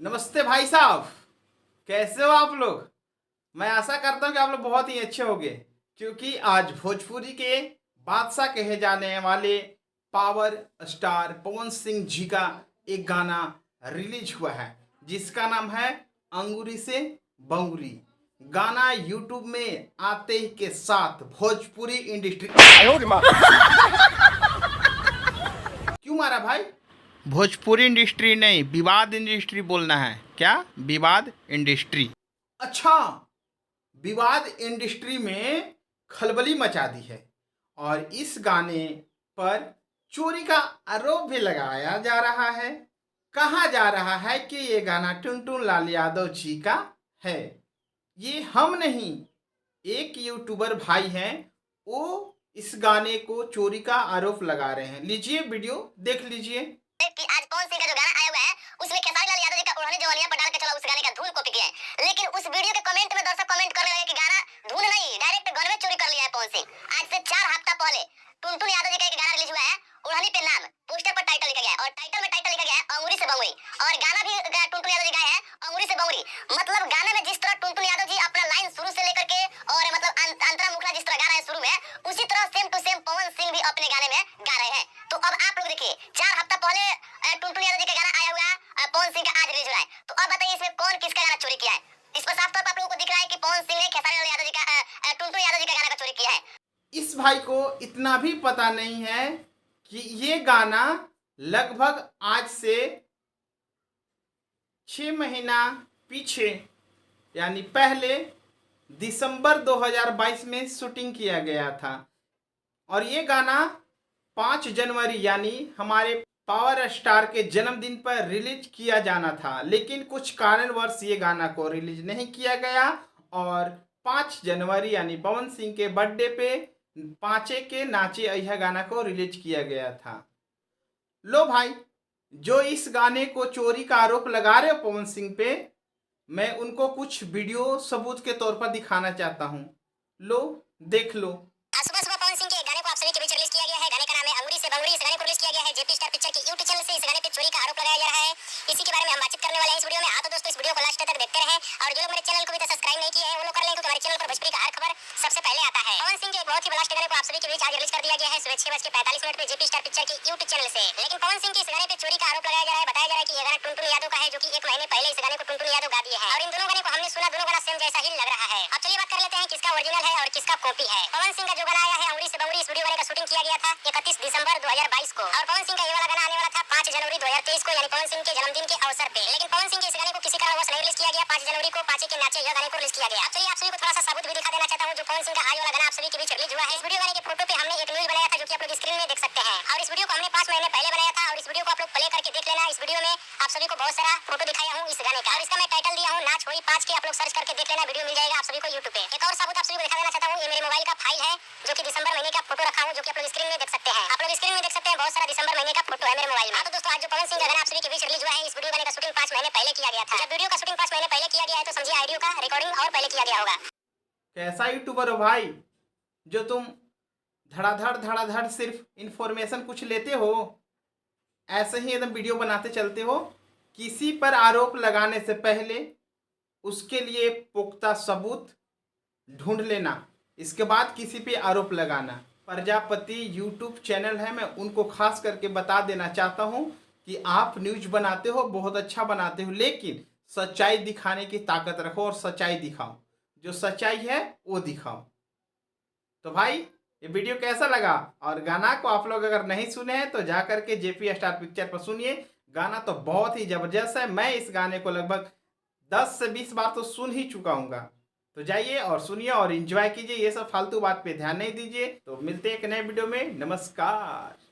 नमस्ते भाई साहब। कैसे हो आप लोग। मैं आशा करता हूँ कि आप लोग बहुत ही अच्छे होंगे, क्योंकि आज भोजपुरी के बादशाह कहे जाने वाले पावर स्टार पवन सिंह जी का एक गाना रिलीज हुआ है, जिसका नाम है अंगूरी से बंगुरी। गाना यूट्यूब में आते ही के साथ भोजपुरी इंडस्ट्री क्यों मारा भाई। भोजपुरी इंडस्ट्री नहीं, विवाद इंडस्ट्री बोलना है क्या। विवाद इंडस्ट्री। अच्छा, विवाद इंडस्ट्री में खलबली मचा दी है और इस गाने पर चोरी का आरोप भी लगाया जा रहा है। कहा जा रहा है कि ये गाना टुनटुन लाल यादव जी का है। ये हम नहीं, एक यूट्यूबर भाई हैं, वो इस गाने को चोरी का आरोप लगा रहे हैं। लीजिए वीडियो देख लीजिए। कि आज पवन सिंह का जो गाना आया हुआ है उसमें खेसारी लाल यादव जी का ओढ़नी जवानिया पर डाल के चला उस गाने का धुन कॉपी किया है, लेकिन उस वीडियो के कमेंट में दर्शक कमेंट करने लगे कि गाना धुन नहीं डायरेक्ट गन में चोरी कर लिया है पवन सिंह। आज से 4 हफ्ता पहले टुनटुन यादव जी का एक गाना रिलीज हुआ है, ओढ़नी पे नाम, पोस्टर पर टाइटल लिखा गया है और टाइटल में टाइटल लिखा गया है अंगूरी से बंगुरी, और गाना भी टुनटुन यादव जी गाया है अंगूरी से बंगुरी। मतलब गाने में जिस तरह टुनटुन यादव जी अपना लाइन शुरू से लेकर के और मतलब अंतरा मुखला जिस तरह गा रहे हैं शुरू में, उसी तरह same to same Pawan Singh भी अपने गाने में गा रहे हैं। तो अब आप लोग देखिए, 4 हफ्ता पहले टुनटुन यादव जी का गाना आया हुआ है, पवन सिंह का आज रिलीज हो रहा है। तो अब बताइए इसमें कौन किसका गाना चोरी किया है। इस पर साफ तौर पर आप लोगों को दिख रहा है कि पवन सिंह ने खेसारी लाल यादव जी का टुनटुन यादव जी का गाना का चोरी किया है। इस भाई को इतना भी पता नहीं है कि ये गाना लगभग आज से 6 महीना पीछे यानी पहले दिसंबर 2022 में शूटिंग किया गया था और ये गाना 5 जनवरी यानी हमारे पावर स्टार के जन्मदिन पर रिलीज किया जाना था, लेकिन कुछ कारणवश ये गाना को रिलीज नहीं किया गया और 5 जनवरी यानी पवन सिंह के बर्थडे पे पाँचे के नाचे अहिया गाना को रिलीज किया गया था। लो भाई, जो इस गाने को चोरी का आरोप लगा रहे हो पवन सिंह पे, मैं उनको कुछ वीडियो सबूत के तौर पर दिखाना चाहता हूँ। लो देख लो। सुबह सुबह पवन सिंह के गाने को आप सभी के बीच रिलीज किया गया है। गाने का नाम है अंगूरी से बंगुरी। इस गाने को रिलीज किया गया है जेपी स्टार पिक्चर के यूट्यूब चैनल से। इस गाने पे चोरी का आरोप लगाया जा रहा है, इसी के बारे में हम बातचीत करने वाले हैं इस वीडियो में। तो दोस्तों इस वीडियो को लास्ट तक देखते रहें और जो लोग मेरे चैनल को भी सब्सक्राइब नहीं किए हैं वो लोग कर लें, क्योंकि हमारे चैनल पर भोजपुरी का हर खबर सबसे पहले आता है। पवन सिंह के एक बहुत ही ब्लास्ट गाने को आप सभी के बीच आज रिलीज कर दिया गया है सुबह 6:45 पे जेपी स्टार पिक्चर के यूट्यूब चैनल से। लेकिन पवन सिंह के इस गाने पे चोरी का आरोप लगाया जा रहा है। बताया जा रहा है कि ये गाना टुनटुन यादव का है, जो कि 1 महीने पहले इस गाने को टुनटुन यादव गा दिए हैं और इन दोनों गाने को हमने सुना, दोनों गाना सेम जैसा ही लग रहा है। अब चलिए बात कर लेते हैं किसका ओरिजिनल है और किसका कॉपी है। पवन सिंह का जो गाना आया है अंगूरी से बंगुरी, इस वीडियो गाने का शूटिंग किया गया था 31 दिसंबर 2022 को और पवन सिंह का ये वाला गाना आने वाला था 5 जनवरी 2023 को, यानी पवन सिंह के जन्मदिन के अवसर पे। लेकिन पवन सिंह के इस गाने को किसी कारणवश नहीं रिलीज किया गया। 5 जनवरी को पाँचे के नाचे यह गाने को रिलीज किया गया। अब चलिए आप सभी को थोड़ा सा सबूत भी दिखा देना चाहता हूँ। जो पवन सिंह का आज वाला गाना आप सभी के बीच रिलीज हुआ है, इस वीडियो गाने के फोटो पे हमने एक न्यूज बनाया था, जो कि आप लोग स्क्रीन में देख सकते हैं और इस वीडियो को हमने 5 महीने पहले बनाया था और इस वीडियो को आप लोग प्ले करके देख लेना। इस वीडियो में आप सभी को बहुत सारा फोटो दिखाया हूँ इस गाने का और इसका मैं टाइटल दिया हूँ नाच होई 5 के। आप लोग सर्च करके देख लेना, वीडियो मिल जाएगा आप सभी को यूट्यूब पे। एक और सबूत आप सभी को दिखा देना चाहता हूँ, ये मेरे मोबाइल का फाइल है, जो कि दिसंबर महीने का फोटो रखा हूँ, जो कि आप लोग स्क्रीन में देख सकते हैं। आप लोग स्क्रीन में देख सकते हैं बहुत सारा दिसंबर महीने का फोटो है मेरे मोबाइल में। तो दोस्तों आज जो पवन सिंह का गाना आप सभी के बीच रिलीज हुआ है, इस वीडियो गाने का शूटिंग 5 महीने पहले किया गया था। जब वीडियो का शूटिंग 5 महीने पहले किया गया है तो समझिए ऑडियो का रिकॉर्डिंग और पहले किया गया होगा। कैसा यूट्यूबर हो भाई जो तुम धड़ाधड़ सिर्फ इंफॉर्मेशन कुछ लेते हो, ऐसे ही एकदम वीडियो बनाते चलते हो। किसी पर आरोप लगाने से पहले उसके लिए पुख्ता सबूत ढूंढ लेना, इसके बाद किसी पे आरोप लगाना। प्रजापति यूट्यूब चैनल है, मैं उनको खास करके बता देना चाहता हूँ कि आप न्यूज बनाते हो, बहुत अच्छा बनाते हो, लेकिन सच्चाई दिखाने की ताकत रखो और सच्चाई दिखाओ। जो सच्चाई है वो दिखाओ। तो भाई ये वीडियो कैसा लगा, और गाना को आप लोग अगर नहीं सुने हैं तो जा करके जेपी स्टार पिक्चर पर सुनिए। गाना तो बहुत ही ज़बरदस्त है। मैं इस गाने को लगभग 10 से 20 बार तो सुन ही चुका हूँगा। तो जाइए और सुनिए और एंजॉय कीजिए, ये सब फालतू बात पे ध्यान नहीं दीजिए। तो मिलते हैं एक नए वीडियो में। नमस्कार।